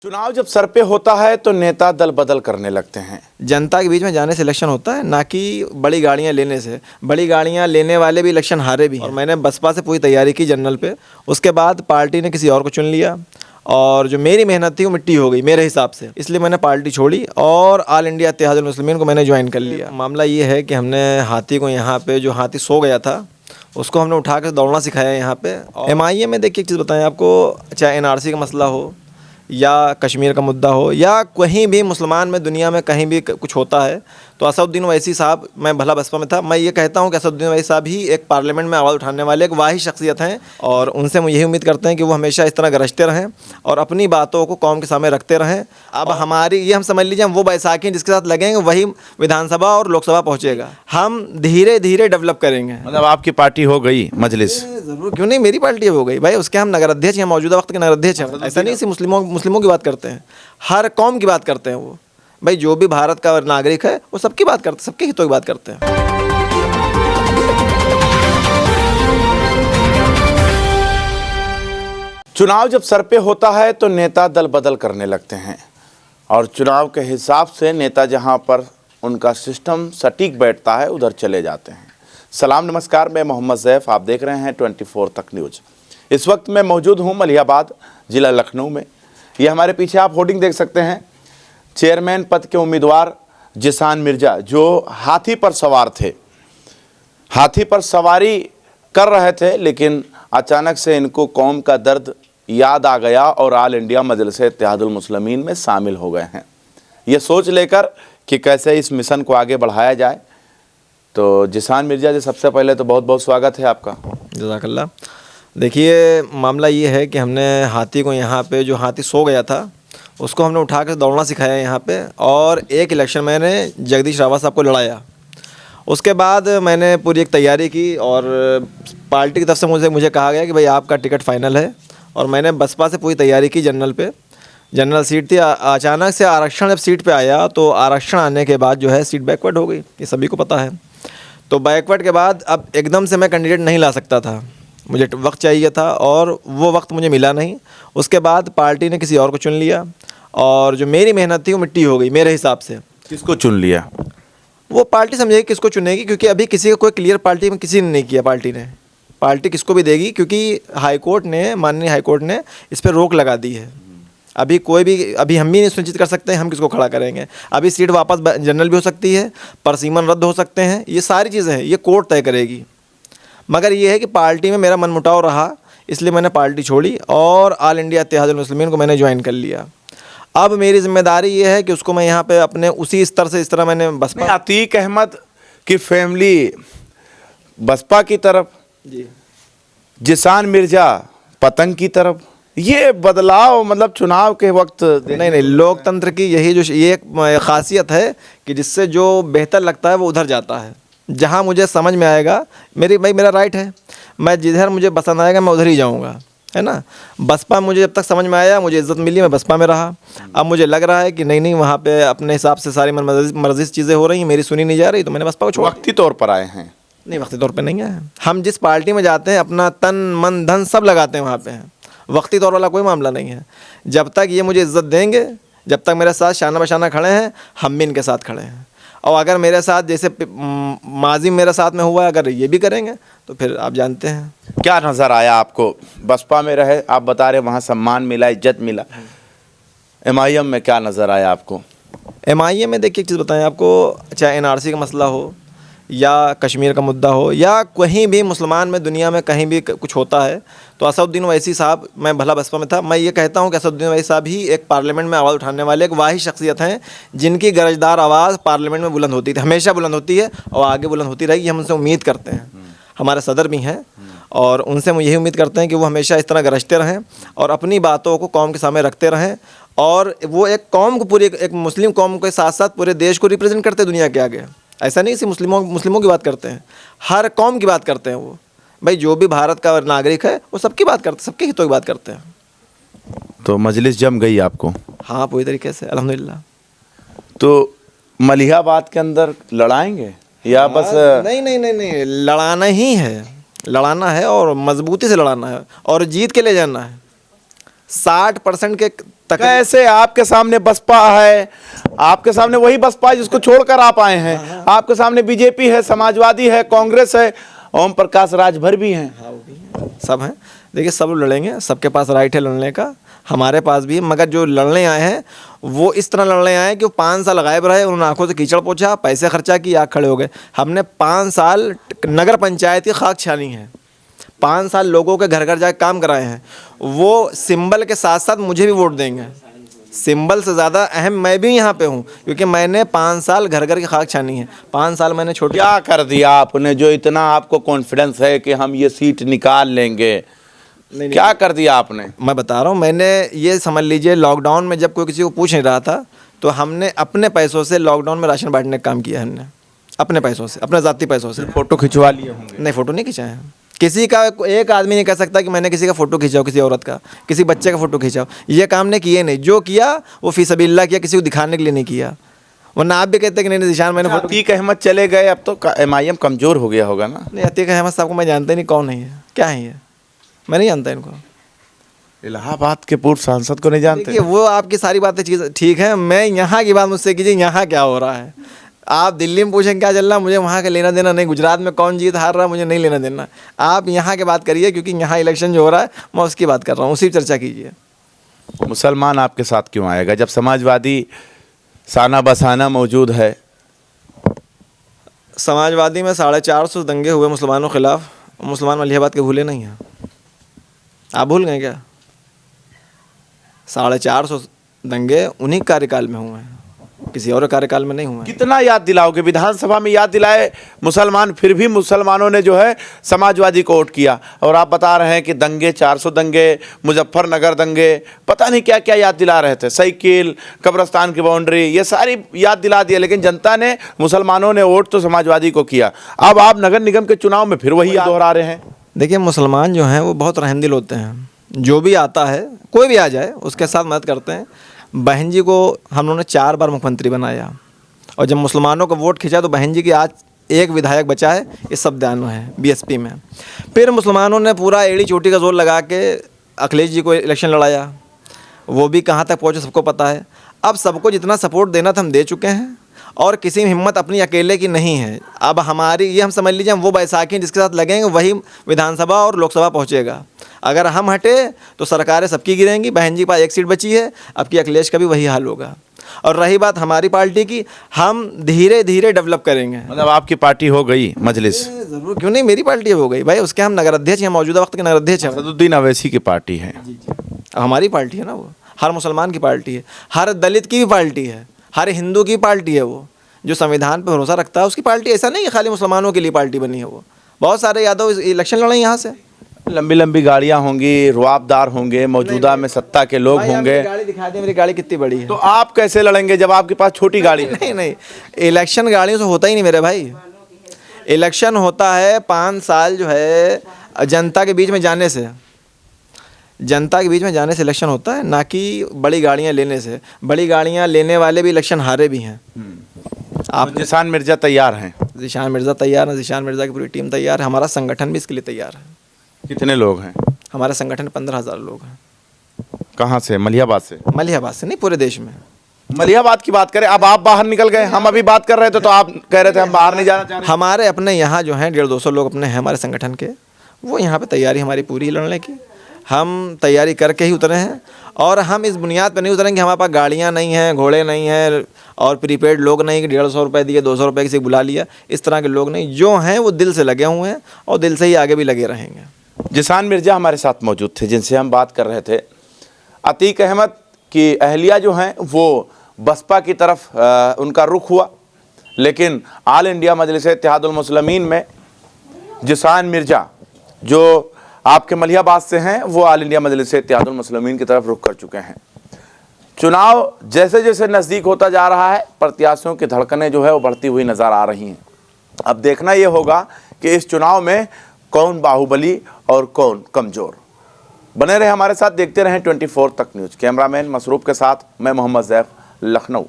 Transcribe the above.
चुनाव जब सर पे होता है तो नेता दल बदल करने लगते हैं। जनता के बीच में जाने से इलेक्शन होता है, ना कि बड़ी गाड़ियां लेने से। बड़ी गाड़ियां लेने वाले भी इलेक्शन हारे भी हैं। और मैंने बसपा से पूरी तैयारी की जनरल पे, उसके बाद पार्टी ने किसी और को चुन लिया और जो मेरी मेहनत थी वो मिट्टी हो गई मेरे हिसाब से। इसलिए मैंने पार्टी छोड़ी और ऑल इंडिया इत्तेहादुल मुस्लिमीन को मैंने ज्वाइन कर लिया। मामला ये है कि हमने हाथी को यहाँ पे, जो हाथी सो गया था उसको हमने उठा कर दौड़ना सिखाया यहाँ पे। MIA में देखिए एक चीज़ बताएं आपको, चाहे NRC का मसला हो या कश्मीर का मुद्दा हो या कहीं भी मुसलमान में दुनिया में कहीं भी कुछ होता है तो असदुद्दीन ओवैसी साहब, मैं भला बसपा में था, मैं ये कहता हूँ कि असदुद्दीन ओवैसी साहब ही एक पार्लियामेंट में आवाज़ उठाने वाले एक वाही शख्सियत हैं। और उनसे हम यही उम्मीद करते हैं कि वो हमेशा इस तरह गरजते रहें और अपनी बातों को कौम के सामने रखते रहें। अब हमारी ये, हम समझ लीजिए हम वो बैसाखी हैं जिसके साथ लगेंगे वही विधानसभा और लोकसभा पहुँचेगा। हम धीरे धीरे डेवलप करेंगे। मतलब आपकी पार्टी हो गई मजलिस? ज़रूर, क्यों नहीं, मेरी पार्टी हो गई भाई। उसके हम नगर अध्यक्ष हैं, मौजूदा वक्त के नगर अध्यक्ष हैं। ऐसा नहीं सिर्फ मुस्लिमों की बात करते हैं, हर कौम की बात करते हैं वो भाई। जो भी भारत का नागरिक है वो सबकी बात करते हैं, सबके हितों की बात करते हैं। चुनाव जब सर पे होता है तो नेता दल बदल करने लगते हैं और चुनाव के हिसाब से नेता जहां पर उनका सिस्टम सटीक बैठता है उधर चले जाते हैं। सलाम नमस्कार, मैं मोहम्मद ज़ैफ़, आप देख रहे हैं 24 तक न्यूज़। इस वक्त मैं मौजूद हूं मलिहाबाद, ज़िला लखनऊ में। ये हमारे पीछे आप होर्डिंग देख सकते हैं। चेयरमैन पद के उम्मीदवार जिसान मिर्ज़ा जो हाथी पर सवार थे, हाथी पर सवारी कर रहे थे, लेकिन अचानक से इनको कौम का दर्द याद आ गया और ऑल इंडिया मजलिस इत्तेहादुल मुस्लिमीन में शामिल हो गए हैं, ये सोच लेकर कि कैसे इस मिशन को आगे बढ़ाया जाए। तो जिसान मिर्ज़ा जी, सबसे पहले तो बहुत बहुत स्वागत है आपका। जज़ाकल्लाह। देखिए मामला ये है कि हमने हाथी को यहाँ पे, जो हाथी सो गया था उसको हमने उठा कर दौड़ना सिखाया यहाँ पे। और एक इलेक्शन मैंने जगदीश रावत साहब को लड़ाया। उसके बाद मैंने पूरी एक तैयारी की और पार्टी की तरफ से मुझे कहा गया कि भाई आपका टिकट फाइनल है। और मैंने बसपा से पूरी तैयारी की जनरल पे, जनरल सीट थी। अचानक से आरक्षण जब सीट पे आया तो आरक्षण आने के बाद जो है सीट बैकवर्ड हो गई, ये सभी को पता है। तो बैकवर्ड के बाद अब एकदम से मैं कैंडिडेट नहीं ला सकता था, मुझे वक्त चाहिए था और वो वक्त मुझे मिला नहीं। उसके बाद पार्टी ने किसी और को चुन लिया और जो मेरी मेहनत थी वो मिट्टी हो गई मेरे हिसाब से। किसको चुन लिया? वो पार्टी समझेगी किसको चुनेगी, क्योंकि अभी किसी का कोई क्लियर पार्टी में किसी ने नहीं किया। पार्टी किसको भी देगी, क्योंकि हाईकोर्ट ने, माननीय हाईकोर्ट ने इस पर रोक लगा दी है। अभी कोई भी, अभी हम भी नहीं सुनिश्चित कर सकते हैं हम किसको खड़ा करेंगे। अभी सीट वापस जनरल भी हो सकती है, परसीमन रद्द हो सकते हैं, ये सारी चीज़ें हैं, ये कोर्ट तय करेगी। मगर ये है कि पार्टी में मेरा मनमुटाव रहा, इसलिए मैंने पार्टी छोड़ी और ऑल इंडिया इत्तेहादुल मुस्लिमीन को मैंने ज्वाइन कर लिया। अब मेरी जिम्मेदारी ये है कि उसको मैं यहाँ पे अपने उसी स्तर से, इस तरह मैंने बसपा, अतीक अहमद की फैमिली बसपा की तरफ, जी, जिसान मिर्ज़ा पतंग की तरफ, ये बदलाव मतलब चुनाव के वक्त नहीं, लोकतंत्र की यही जो ये एक खासियत है कि जिससे जो बेहतर लगता है वो उधर जाता है। जहाँ मुझे समझ में आएगा, मेरा राइट है, मैं जिधर मुझे पसंद आएगा मैं उधर ही जाऊँगा, है ना। बसपा मुझे जब तक समझ में आया, मुझे इज़्ज़त मिली, मैं बसपा में रहा। अब मुझे लग रहा है कि नहीं वहाँ पे अपने हिसाब से सारी मर्जी से चीज़ें हो रही हैं, मेरी सुनी नहीं जा रही, तो मैंने बसपा को छोड़ा। वक्ती तौर पर आए हैं? नहीं, वक्ती तौर पे नहीं आए। हम जिस पार्टी में जाते हैं अपना तन मन धन सब लगाते हैं वहाँ पे हैं, वक्ती तौर वाला कोई मामला नहीं है। जब तक ये मुझे इज़्ज़त देंगे, जब तक मेरे साथ शाना बशाना खड़े हैं, हम भी इनके साथ खड़े हैं। और अगर मेरे साथ जैसे माजी मेरे साथ में हुआ, अगर ये भी करेंगे तो फिर आप जानते हैं। क्या नज़र आया आपको? बसपा में रहे, आप बता रहे वहाँ सम्मान मिला, इज्जत मिला, MIM में क्या नज़र आया आपको? MIA में देखिए एक चीज़ बताएं आपको, चाहे NRC का मसला हो या कश्मीर का मुद्दा हो या कहीं भी मुसलमान में दुनिया में कहीं भी कुछ होता है तो असदुद्दीन ओवैसी साहब, मैं भला बसपा में था, मैं ये कहता हूँ कि असदुद्दीन ओवैसी साहब ही एक पार्लियामेंट में आवाज़ उठाने वाले एक वाही शख्सियत हैं जिनकी गरजदार आवाज़ पार्लियामेंट में बुलंद होती थी, हमेशा बुलंद होती है और आगे बुलंद होती रहेगी। हम उनसे उम्मीद करते हैं, हमारे सदर भी हैं और उनसे हम यही उम्मीद करते हैं कि वो हमेशा इस तरह गरजते रहें और अपनी बातों को कौम के सामने रखते रहें। और वो एक कौम को, पूरी एक मुस्लिम कौम के साथ साथ पूरे देश को रिप्रेजेंट करते दुनिया के आगे। ऐसा नहीं सिर्फ मुस्लिमों की बात करते हैं, हर कौम की बात करते हैं वो भाई। जो भी भारत का नागरिक है वो सबकी बात करते हैं, सबके हितों की बात करते हैं। तो मजलिस जम गई आपको? हाँ, पूरी तरीके से अल्हम्दुलिल्लाह। तो मलिहाबाद के अंदर लड़ाएंगे या बस? नहीं, लड़ाना है और मजबूती से लड़ाना है और जीत के ले जाना है। 60% के कैसे आपके सामने बसपा है, आपके सामने वही बसपा है जिसको छोड़कर आप आए हैं, आपके सामने बीजेपी है, समाजवादी है, कांग्रेस है, ओम प्रकाश राजभर भी हैं। सब हैं। देखिए सब लोग लड़ेंगे, सबके पास राइट है लड़ने का, हमारे पास भी है, मगर जो लड़ने आए हैं वो इस तरह लड़ने आए हैं कि वो 5 साल गायब रहे, उन्होंने आंखों से कीचड़ पोंछा, पैसे खर्चा की, आग खड़े हो गए। हमने 5 साल नगर पंचायत की खाक छानी है, 5 साल लोगों के घर घर जाकर काम कराए हैं। वो सिंबल के साथ साथ मुझे भी वोट देंगे, सिंबल से ज़्यादा अहम मैं भी यहाँ पे हूँ, क्योंकि मैंने 5 साल घर घर की खाक छानी है। 5 साल मैंने छोटी क्या कर दिया आपने जो इतना आपको कॉन्फिडेंस है कि हम ये सीट निकाल लेंगे? नहीं, क्या कर दिया आपने? मैं बता रहा हूँ, मैंने ये समझ लीजिए लॉकडाउन में जब कोई किसी को पूछ नहीं रहा था तो हमने अपने पैसों से लॉकडाउन में राशन बांटने का काम किया, हमने अपने पैसों से, अपने ज़ाती पैसों से। फोटो खिंचवा लिए होंगे? नहीं, फ़ोटो नहीं खिंचाए हैं किसी का, एक आदमी नहीं कह सकता कि मैंने किसी का फ़ोटो खींचाओ, किसी औरत का, किसी बच्चे का फ़ोटो खींचाओ, ये काम ने किए नहीं। जो किया वो फी सबील्लाह किया, किसी को दिखाने के लिए नहीं किया। वरना आप भी कहते हैं कि नहीं निशान मैंने फोटो। अतीक अहमद चले गए, अब तो MIM कमज़ोर हो गया होगा ना? नहीं, अतीक अहमद साहब को मैं जानता ही नहीं, कौन है ये, क्या है ये, मैं नहीं जानता इनको। इलाहाबाद के पूर्व सांसद को नहीं जानते? देखिए वो आपकी सारी बातें चीज़ ठीक है, मैं यहाँ की बात मुझसे कीजिए, यहाँ क्या हो रहा है। आप दिल्ली में पूछें क्या चल रहा है, मुझे वहाँ का लेना देना नहीं, गुजरात में कौन जीत हार रहा है मुझे नहीं लेना देना। आप यहाँ की बात करिए, क्योंकि यहाँ इलेक्शन जो हो रहा है मैं उसकी बात कर रहा हूँ, उसी पर चर्चा कीजिए। मुसलमान आपके साथ क्यों आएगा जब समाजवादी साना बसाना मौजूद है? समाजवादी में 450 दंगे हुए मुसलमानों के खिलाफ, मुसलमान मलिहाबाद के भूले नहीं हैं, आप भूल गए क्या? 450 दंगे उन्हीं कार्यकाल में हुए हैं, किसी और कार्यकाल में नहीं हुए हैं। कितना याद दिलाओगे? विधानसभा में याद दिलाए मुसलमान, फिर भी मुसलमानों ने जो है समाजवादी को वोट किया, और आप बता रहे हैं कि दंगे, 400 दंगे, मुजफ्फरनगर दंगे, पता नहीं क्या क्या याद दिला रहे थे, साइकिल, कब्रस्तान की बाउंड्री, ये सारी याद दिला दिया, लेकिन जनता ने, मुसलमानों ने वोट तो समाजवादी को किया। अब आप नगर निगम के चुनाव में फिर वही दोहरा रहे हैं। देखिए मुसलमान जो हैं वो बहुत रहमदिल होते हैं, जो भी आता है, कोई भी आ जाए उसके साथ मदद करते हैं। बहन जी को हम लोगों ने 4 बार मुख्यमंत्री बनाया, और जब मुसलमानों को वोट खींचा तो बहन जी की आज एक विधायक बचा है, ये सब ध्यान में है BSP में। फिर मुसलमानों ने पूरा एड़ी चोटी का जोर लगा के अखिलेश जी को इलेक्शन लड़ाया, वो भी कहाँ तक पहुँचे सबको पता है। अब सबको जितना सपोर्ट देना था हम दे चुके हैं, और किसी में हिम्मत अपनी अकेले की नहीं है। अब हमारी ये हम समझ लीजिए, हम वो बैसाखी हैं जिसके साथ लगेंगे वही विधानसभा और लोकसभा पहुँचेगा। अगर हम हटे तो सरकारें सबकी गिरेंगी, बहन जी के पास 1 सीट बची है, अब की अखिलेश का भी वही हाल होगा। और रही बात हमारी पार्टी की, हम धीरे धीरे डेवलप करेंगे। मतलब आपकी पार्टी हो गई मजलिस? ज़रूर, क्यों नहीं, मेरी पार्टी हो गई भाई, उसके हम नगर अध्यक्ष हैं, मौजूदा वक्त के नगर अध्यक्ष हैं। असदुद्दीन अवैसी की पार्टी है। हमारी पार्टी है ना, वो हर मुसलमान की पार्टी है, हर दलित की भी पार्टी है, हर हिंदू की पार्टी है। वो जो संविधान पर भरोसा रखता है उसकी पार्टी, ऐसा नहीं है खाली मुसलमानों के लिए पार्टी बनी है। वो बहुत सारे यादव इलेक्शन लड़े यहाँ से। लंबी लंबी गाड़ियां होंगी, रुआबदार होंगे, मौजूदा में सत्ता के लोग होंगे। गाड़ी दिखा दे, मेरी गाड़ी कितनी बड़ी है। तो आप कैसे लड़ेंगे जब आपके पास छोटी गाड़ी है? नहीं नहीं, इलेक्शन गाड़ियों से होता ही नहीं मेरे भाई। इलेक्शन होता है 5 साल जो है जनता के बीच में जाने से, जनता के बीच में जाने से इलेक्शन होता है, ना कि बड़ी गाड़ियां लेने से। बड़ी गाड़ियां लेने वाले भी इलेक्शन हारे भी हैं। आप जिशान मिर्जा तैयार हैं? जिशान मिर्ज़ा तैयार है, जिशान मिर्ज़ा की पूरी टीम तैयार है, हमारा संगठन भी इसके लिए तैयार है। कितने लोग हैं हमारे संगठन में 15,000 लोग हैं। कहाँ से? मलिहाबाद से? मलिहाबाद से नहीं, पूरे देश में। मलिहाबाद की बात करें, अब आप बाहर निकल गए, हम अभी बात कर रहे थे तो आप कह रहे थे हम बाहर नहीं जाना चाह रहे। हमारे अपने यहाँ जो हैं 150-200 लोग अपने हैं हमारे संगठन के, वो यहाँ पे तैयारी हमारी पूरी लड़ने की, हम तैयारी करके ही उतरे हैं। और हम इस बुनियाद पर नहीं उतरेंगे हमारे पास गाड़ियाँ नहीं हैं, घोड़े नहीं हैं, और प्रीपेड लोग नहीं कि 150 रुपये दिए, 200 रुपये किसी बुला लिया, इस तरह के लोग नहीं। जो हैं वो दिल से लगे हुए हैं, और दिल से ही आगे भी लगे रहेंगे। जिशान मिर्जा हमारे साथ मौजूद थे, जिनसे हम बात कर रहे थे। अतीक अहमद की अहलिया जो हैं वो बसपा की तरफ उनका रुख हुआ, लेकिन ऑल इंडिया मजलिस इत्तेहादुल मुस्लिमीन में जिशान मिर्जा जो आपके मलिहाबाद से हैं, वो ऑल इंडिया मजलिस इत्तेहादुल मुस्लिमीन की तरफ रुख कर चुके हैं। चुनाव जैसे जैसे नज़दीक होता जा रहा है, प्रत्याशियों की धड़कनें जो है वो बढ़ती हुई नज़र आ रही हैं। अब देखना ये होगा कि इस चुनाव में कौन बाहुबली और कौन कमज़ोर। बने रहे हमारे साथ, देखते रहें 24 तक न्यूज़। कैमरामैन मसरूफ़ के साथ मैं मोहम्मद ज़ैफ़, लखनऊ।